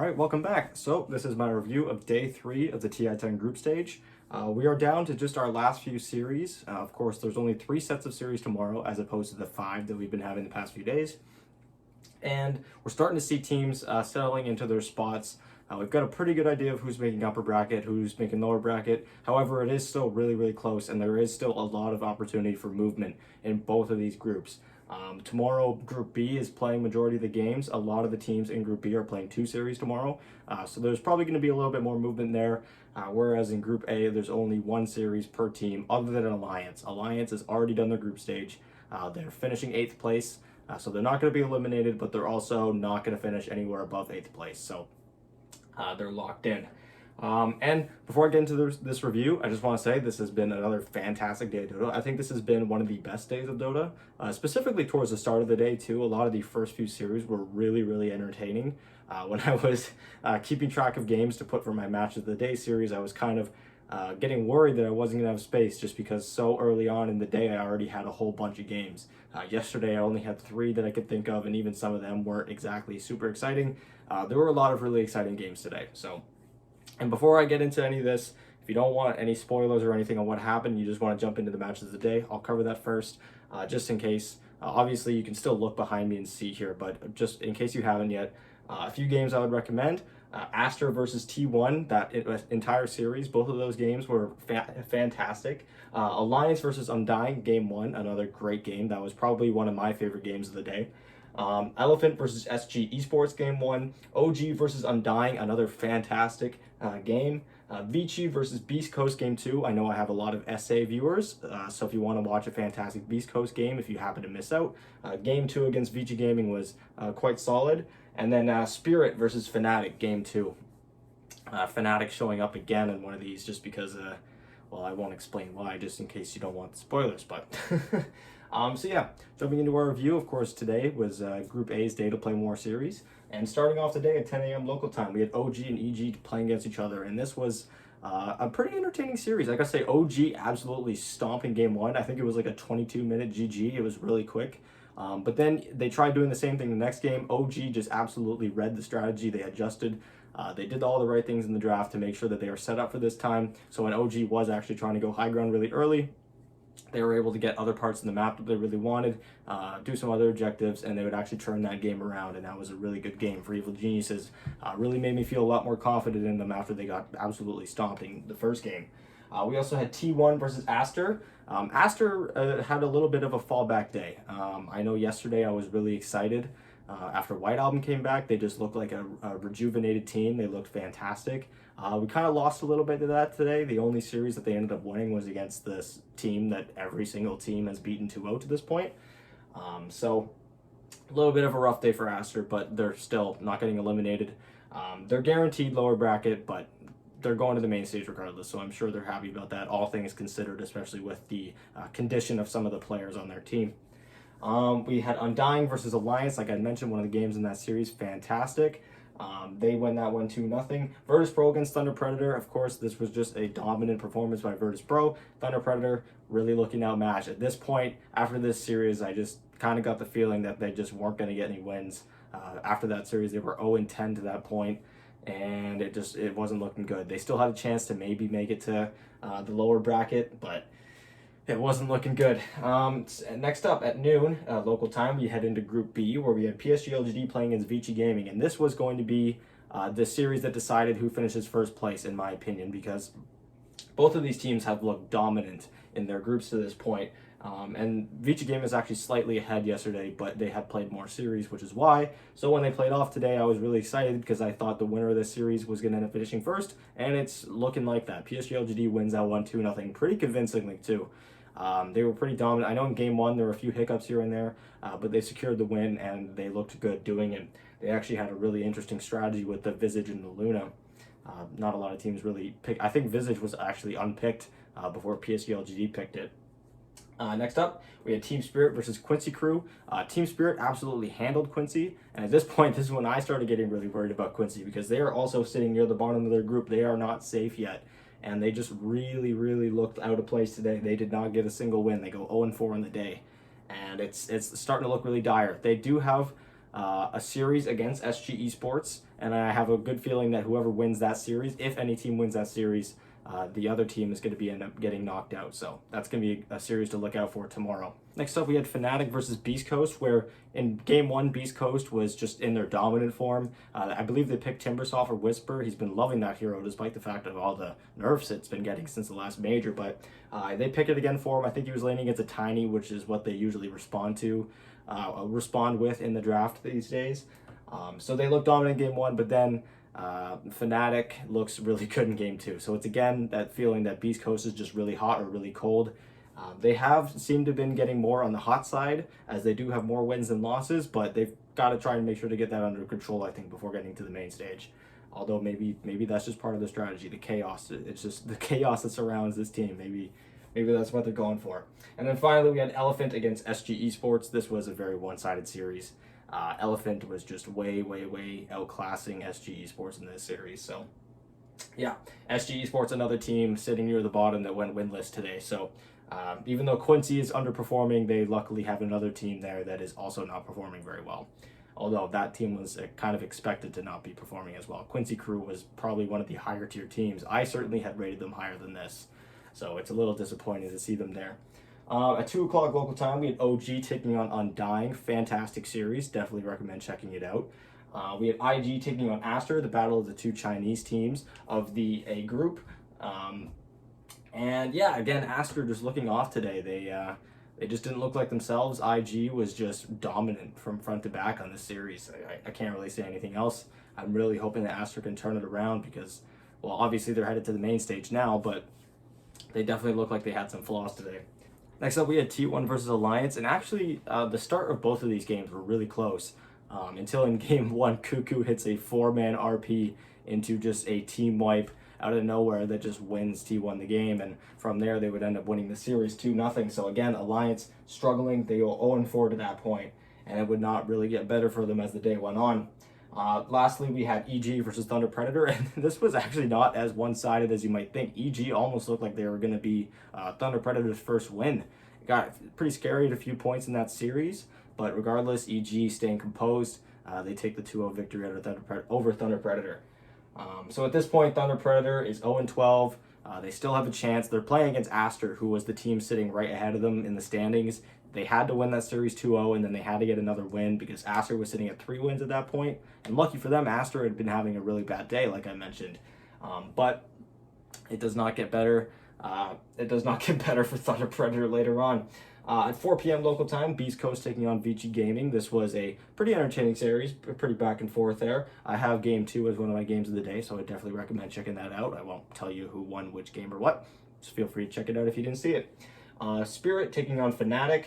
All right, welcome back. So this is my review of day 3 of the TI10 group stage. We are down to just our last few series. Of course, there's only 3 sets of series tomorrow as opposed to the 5 that we've been having the past few days. And we're starting to see teams settling into their spots. We've got a pretty good idea of who's making upper bracket, who's making lower bracket. However, it is still really close, and there is still a lot of opportunity for movement in both of these groups. Tomorrow, Group B is playing majority of the games. A lot of the teams in Group B are playing 2 series tomorrow, so there's probably going to be a little bit more movement there, whereas in Group A, there's only 1 series per team other than Alliance. Alliance has already done their group stage. They're finishing 8th place, so they're not going to be eliminated, but they're also not going to finish anywhere above 8th place, so they're locked in. And before I get into this review, I just want to say this has been another fantastic day of Dota. I think this has been one of the best days of Dota, specifically towards the start of the day too. A lot of the first few series were really entertaining. When I was keeping track of games to put for my match of the day series, I was kind of getting worried that I wasn't going to have space just because so early on in the day I already had a whole bunch of games. Yesterday I only had 3 that I could think of, and even some of them weren't exactly super exciting. There were a lot of really exciting games today. And before I get into any of this, if you don't want any spoilers or anything on what happened, you just want to jump into the matches of the day, I'll cover that first, just in case. Obviously, you can still look behind me and see here, but just in case you haven't yet, a few games I would recommend. Aster versus T1, that entire series, both of those games were fantastic. Alliance versus Undying, game 1, another great game. That was probably one of my favorite games of the day. Elephant versus Sg Esports, game 1. OG versus Undying, another fantastic game. Vici versus Beast Coast, game 2. I know I have a lot of SA viewers, so if you want to watch a fantastic Beast Coast game, if you happen to miss out, game 2 against Vici Gaming was quite solid. And then Spirit versus Fnatic, game 2. Fnatic showing up again in one of these just because, well, I won't explain why, just in case you don't want the spoilers, but... So yeah, jumping into our review, of course, today was Group A's Day to Play More series. And starting off the day at 10 a.m. local time, we had OG and EG playing against each other. And this was a pretty entertaining series. I gotta say, OG absolutely stomping game 1. I think it was like a 22-minute GG. It was really quick. But then they tried doing the same thing the next game. OG just absolutely read the strategy. They adjusted. They did all the right things in the draft to make sure that they were set up for this time. So when OG was actually trying to go high ground really early, they were able to get other parts of the map that they really wanted, do some other objectives, and they would actually turn that game around, and that was a really good game for Evil Geniuses. Really made me feel a lot more confident in them after they got absolutely stomped in the first game. We also had T1 versus Aster. Aster had a little bit of a fallback day. I know yesterday I was really excited. After White Album came back, they just looked like a rejuvenated team. They looked fantastic. We kind of lost a little bit of that today. The only series that they ended up winning was against this team that every single team has beaten 2-0 to this point. So a little bit of a rough day for Aster, but they're still not getting eliminated. They're guaranteed lower bracket, but they're going to the main stage regardless, so I'm sure they're happy about that, all things considered, especially with the condition of some of the players on their team. We had Undying versus Alliance, like I mentioned, one of the games in that series, fantastic. They win that one 2-0. Virtus Pro against Thunder Predator. Of course, this was just a dominant performance by Virtus Pro. Thunder Predator really looking outmatched. At this point, after this series, I just kind of got the feeling that they just weren't going to get any wins. After that series, they were 0-10 to that point, and it wasn't looking good. They still had a chance to maybe make it to the lower bracket, but it wasn't looking good. Next up at noon, local time, we head into Group B, where we had PSG LGD playing against Vici Gaming. And this was going to be the series that decided who finishes first place, in my opinion, because both of these teams have looked dominant in their groups to this point. And Vici Gaming is actually slightly ahead yesterday, but they had played more series, which is why. So when they played off today, I was really excited because I thought the winner of this series was going to end up finishing first, and it's looking like that. PSG LGD wins that one 2-0 pretty convincingly too. They were pretty dominant. I know in game 1 there were a few hiccups here and there, but they secured the win and they looked good doing it. They actually had a really interesting strategy with the Visage and the Luna. Not a lot of teams really picked. I think Visage was actually unpicked before PSG LGD picked it. Next up, we had Team Spirit versus Quincy Crew. Team Spirit absolutely handled Quincy, and at this point, this is when I started getting really worried about Quincy because they are also sitting near the bottom of their group. They are not safe yet, and they just really looked out of place today. They did not get a single win. They go 0-4 in the day, and it's starting to look really dire. They do have a series against SG Esports, and I have a good feeling that whoever wins that series, if any team wins that series, the other team is going to end up getting knocked out. So that's going to be a series to look out for tomorrow. Next up, we had Fnatic versus Beast Coast, where in Game 1, Beast Coast was just in their dominant form. I believe they picked Timbersaw or Whisper. He's been loving that hero, despite the fact of all the nerfs it's been getting since the last major. But they picked it again for him. I think he was laning against a Tiny, which is what they usually respond with in the draft these days. So they looked dominant in Game 1, but then Fnatic looks really good in Game 2. So it's again that feeling that Beast Coast is just really hot or really cold. They have seemed to have been getting more on the hot side, as they do have more wins than losses, but they've got to try and make sure to get that under control, I think, before getting to the main stage. Although maybe that's just part of the strategy, the chaos. It's just the chaos that surrounds this team. Maybe that's what they're going for. And then finally, we had Elephant against Sg Esports. This was a very one-sided series. Elephant was just way outclassing Sg Esports in this series. So, yeah, Sg Esports, another team sitting near the bottom that went winless today. So, even though Quincy is underperforming, they luckily have another team there that is also not performing very well. Although that team was kind of expected to not be performing as well. Quincy Crew was probably one of the higher tier teams. I certainly had rated them higher than this. So it's a little disappointing to see them there. At 2 o'clock local time, we had OG taking on Undying. Fantastic series. Definitely recommend checking it out. We had IG taking on Aster, the battle of the two Chinese teams of the A group. And yeah, again, Aster just looking off today. They just didn't look like themselves. IG was just dominant from front to back on this series. I can't really say anything else. I'm really hoping that Aster can turn it around because, well, obviously they're headed to the main stage now, but they definitely look like they had some flaws today. Next up, we had T1 versus Alliance, and actually the start of both of these games were really close until in Game 1, Cuckoo hits a 4-man RP into just a team wipe out of nowhere that just wins T1 the game, and from there they would end up winning the series 2-0. So again, Alliance struggling. They go 0-4 to that point, and it would not really get better for them as the day went on. Lastly, we had EG versus Thunder Predator, and this was actually not as one-sided as you might think. EG almost looked like they were going to be Thunder Predator's first win. It got pretty scary at a few points in that series, but regardless, EG staying composed. They take the 2-0 victory over Thunder Predator. So at this point, Thunder Predator is 0-12. They still have a chance. They're playing against Aster, who was the team sitting right ahead of them in the standings. They had to win that series 2-0, and then they had to get another win because Aster was sitting at 3 wins at that point. And lucky for them, Aster had been having a really bad day, like I mentioned. But it does not get better. It does not get better for Thunder Predator later on. At 4 p.m. local time, Beast Coast taking on Vici Gaming. This was a pretty entertaining series, pretty back and forth there. I have Game 2 as one of my games of the day, so I definitely recommend checking that out. I won't tell you who won which game or what. Just feel free to check it out if you didn't see it. Spirit taking on Fnatic.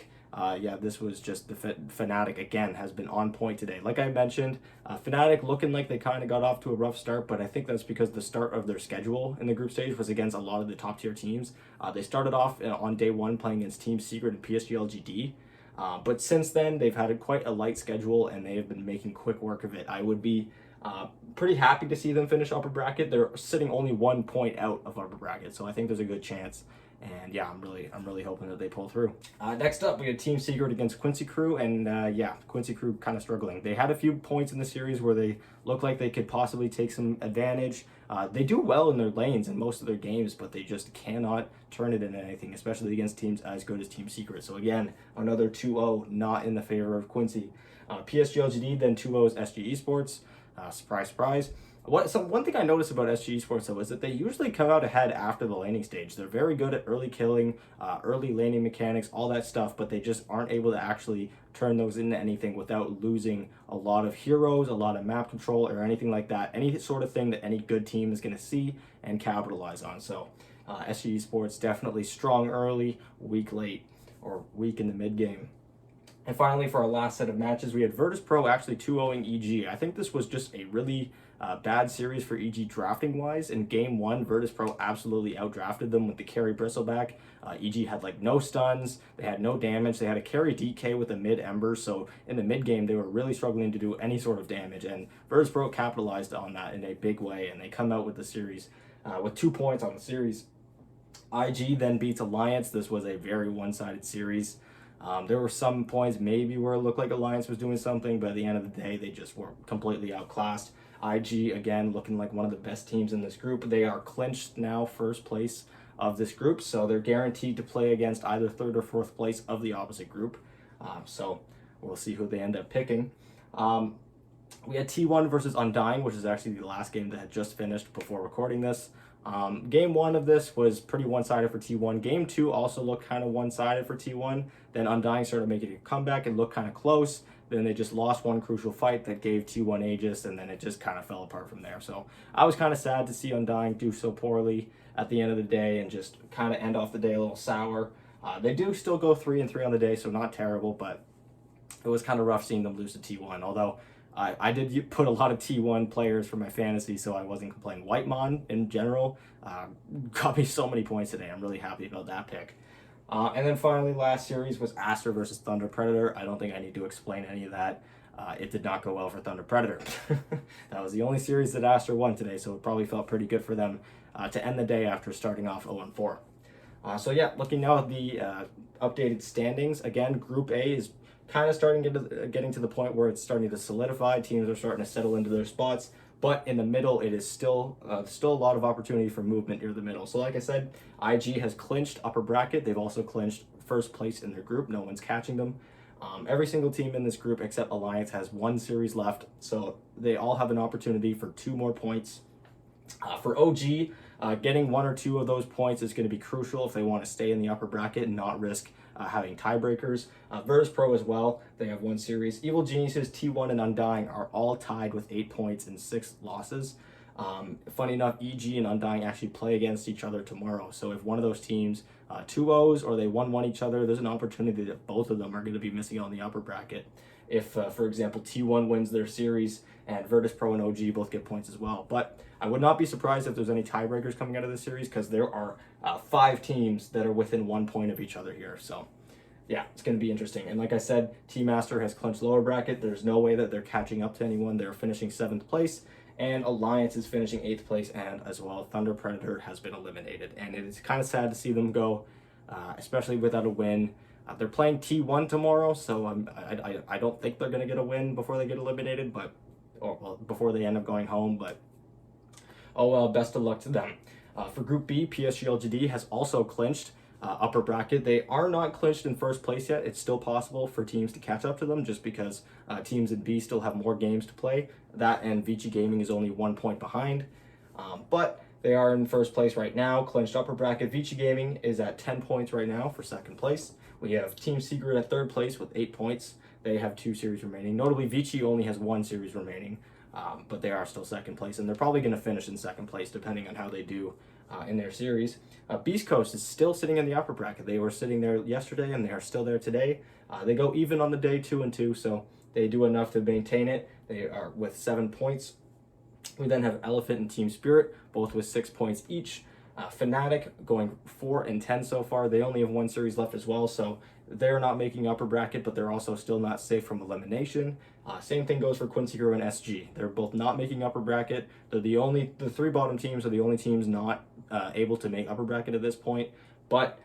Yeah, this was just the Fnatic again has been on point today. Like I mentioned, Fnatic looking like they kind of got off to a rough start, but I think that's because the start of their schedule in the group stage was against a lot of the top tier teams. They started off on day 1 playing against Team Secret and PSG LGD, but since then they've had quite a light schedule and they have been making quick work of it. I would be pretty happy to see them finish upper bracket. They're sitting only 1 point out of upper bracket, so I think there's a good chance. And yeah, I'm really hoping that they pull through. Next up, we had Team Secret against Quincy Crew, and yeah, Quincy Crew kind of struggling. They had a few points in the series where they looked like they could possibly take some advantage. They do well in their lanes in most of their games, but they just cannot turn it into anything, especially against teams as good as Team Secret. So again, another 2-0 not in the favor of Quincy. PSG LGD, then 2-0 is Sg Esports. Surprise, surprise. One thing I noticed about SG Esports, though, is that they usually come out ahead after the laning stage. They're very good at early killing, early laning mechanics, all that stuff, but they just aren't able to actually turn those into anything without losing a lot of heroes, a lot of map control, or anything like that. Any sort of thing that any good team is going to see and capitalize on. So SG Esports definitely strong early, weak late, or weak in the mid game. And finally, for our last set of matches, we had Virtus Pro actually 2-0ing EG. I think this was just a really bad series for EG drafting wise. In Game 1, Virtus Pro absolutely outdrafted them with the carry bristleback. EG had like no stuns, they had no damage, they had a carry DK with a mid Ember, so in the mid game they were really struggling to do any sort of damage, and Virtus Pro capitalized on that in a big way, and they come out with the series with 2 points on the series. IG then beats Alliance. This was a very one-sided series. There were some points maybe where it looked like Alliance was doing something, but at the end of the day, they just were completely outclassed. IG, again, looking like one of the best teams in this group. They are clinched now first place of this group, so they're guaranteed to play against either third or fourth place of the opposite group. So we'll see who they end up picking. We had T1 versus Undying, which is actually the last game that had just finished before recording this. Game 1 of this was pretty one-sided for T1. Game 2 also looked kind of one-sided for T1. Then Undying started making a comeback and looked kind of close. Then they just lost one crucial fight that gave T1 Aegis, and then it just kind of fell apart from there. So I was kind of sad to see Undying do so poorly at the end of the day and just kind of end off the day a little sour. They do still go 3-3 on the day, so not terrible, but it was kind of rough seeing them lose to T1, although I did put a lot of T1 players for my fantasy, so I wasn't complaining. Whitemon, in general, got me so many points today. I'm really happy about that pick. And then finally, last series was Aster versus Thunder Predator. I don't think I need to explain any of that. It did not go well for Thunder Predator. That was the only series that Aster won today, so it probably felt pretty good for them to end the day after starting off 0-4. So yeah, looking now at the updated standings, again, Group A is kind of getting to the point where it's starting to solidify. Teams are starting to settle into their spots, but in the middle, it is still a lot of opportunity for movement near the middle. So like I said, IG has clinched upper bracket. They've also clinched first place in their group. No one's catching them. Every single team in this group except Alliance has one series left, so they all have an opportunity for 2 more points. For OG, getting 1 or 2 of those points is going to be crucial if they want to stay in the upper bracket and not risk having tiebreakers. Virtus Pro as well, they have 1 series. Evil Geniuses, T1, and Undying are all tied with 8 points and 6 losses. Funny enough, EG and Undying actually play against each other tomorrow, so if one of those teams 2-0s or they 1-1 each other, there's an opportunity that both of them are going to be missing on the upper bracket. If, for example, T1 wins their series and Virtus Pro and OG both get points as well. But I would not be surprised if there's any tiebreakers coming out of this series, because there are 5 teams that are within 1 point of each other here. So yeah, it's going to be interesting. And like I said, Team Aster has clinched lower bracket. There's no way that they're catching up to anyone. They're finishing 7th place. And Alliance is finishing 8th place, and as well, Thunder Predator has been eliminated. And it is kind of sad to see them go, especially without a win. They're playing T1 tomorrow, so I don't think they're going to get a win before they get eliminated, or before they end up going home. But oh well, best of luck to them. For Group B, PSG LGD has also clinched upper bracket. They are not clinched in first place yet. It's still possible for teams to catch up to them, just because teams in B still have more games to play. That and Vici Gaming is only 1 point behind. But they are in first place right now, clinched upper bracket. Vici Gaming is at 10 points right now for 2nd place. We have Team Secret at 3rd place with 8 points. They have 2 series remaining. Notably, Vici only has 1 series remaining, but they are still 2nd place, and they're probably going to finish in 2nd place depending on how they do in their series. Beast Coast is still sitting in the upper bracket. They were sitting there yesterday, and they are still there today. They go even on the day 2-2, so they do enough to maintain it. They are with 7 points. We then have Elephant and Team Spirit, both with 6 points each. Fnatic going 4-10 so far. They only have 1 series left as well, so they're not making upper bracket, but they're also still not safe from elimination. Same thing goes for Quincy Crew and SG. They're both not making upper bracket. They're the 3 bottom teams are the only teams not able to make upper bracket at this point, but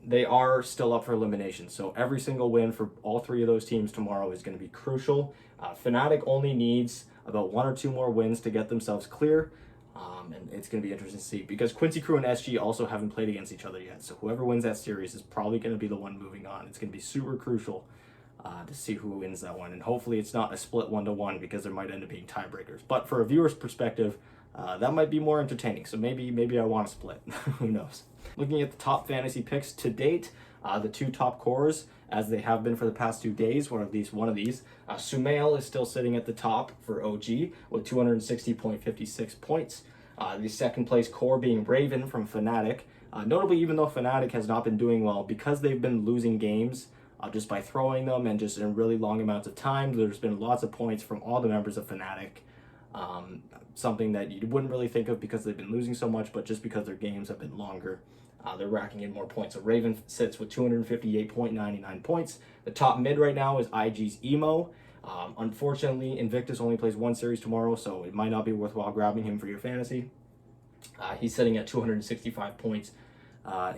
they are still up for elimination. So every single win for all 3 of those teams tomorrow is going to be crucial. Fnatic only needs about 1 or 2 more wins to get themselves clear. And it's going to be interesting to see, because Quincy Crew and SG also haven't played against each other yet. So whoever wins that series is probably going to be the one moving on. It's going to be super crucial to see who wins that one. And hopefully it's not a split 1-1, because there might end up being tiebreakers. But for a viewer's perspective, that might be more entertaining. So maybe I want to split. Who knows? Looking at the top fantasy picks to date, the 2 top cores, as they have been for the past 2 days, or at least one of these. Sumail is still sitting at the top for OG with 260.56 points. The 2nd place core being Raven from Fnatic. Notably, even though Fnatic has not been doing well, because they've been losing games just by throwing them and just in really long amounts of time, there's been lots of points from all the members of Fnatic. Something that you wouldn't really think of because they've been losing so much, but just because their games have been longer, they're racking in more points. So Raven sits with 258.99 points. The top mid right now is IG's Emo. Unfortunately, Invictus only plays 1 series tomorrow, so it might not be worthwhile grabbing him for your fantasy. He's sitting at 265 points.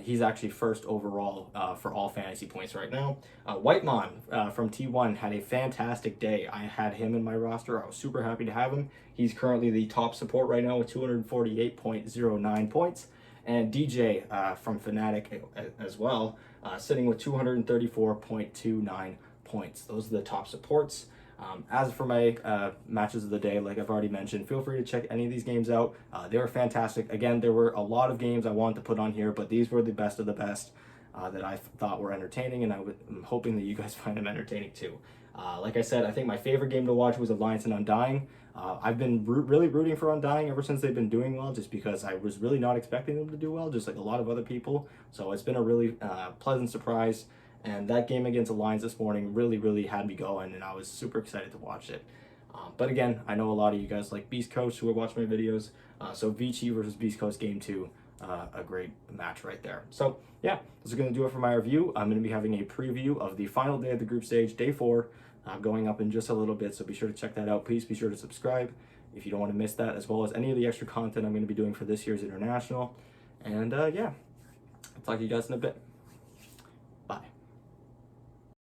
He's actually first overall for all fantasy points right now. Whitemon from T1 had a fantastic day. I had him in my roster. I was super happy to have him. He's currently the top support right now with 248.09 points. And DJ from Fnatic as well, sitting with 234.29 points. Those are the top supports. As for my matches of the day, like I've already mentioned, feel free to check any of these games out. They were fantastic. Again, there were a lot of games I wanted to put on here, but these were the best of the best that I thought were entertaining, and I'm hoping that you guys find them entertaining too. Like I said, I think my favorite game to watch was Alliance and Undying. I've been really rooting for Undying ever since they've been doing well, just because I was really not expecting them to do well, just like a lot of other people. So it's been a really pleasant surprise. And that game against Alliance this morning really had me going, and I was super excited to watch it. But again, I know a lot of you guys like Beast Coast who are watching my videos. So Vici versus Beast Coast Game 2, a great match right there. So yeah, this is going to do it for my review. I'm going to be having a preview of the final day of the group stage, day 4, going up in just a little bit. So be sure to check that out. Please be sure to subscribe if you don't want to miss that, as well as any of the extra content I'm going to be doing for this year's International. And yeah, I'll talk to you guys in a bit.